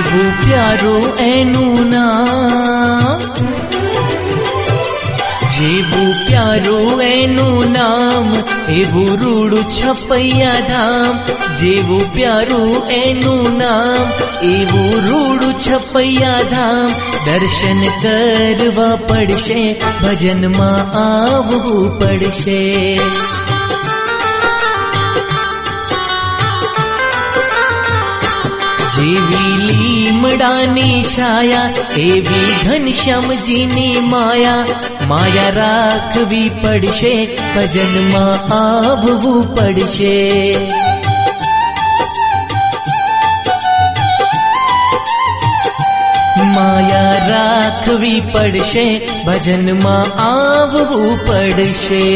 જેવું પ્યારું એનું નામ, જેવું પ્યારું એનું નામ, એવું રૂડું છપૈયા ધામ. જેવું પ્યારું એનું નામ, એવું રૂડું છપૈયા ધામ. દર્શન કરવા પડશે, ભજનમાં આવવું પડશે. જેવી લીમડાની છાયા, એવી ઘનશ્યામજીની માયા. માયા રાખવી પડશે, ભજનમાં આવવું પડશે. માયા રાખવી પડશે, ભજનમાં આવવું પડશે.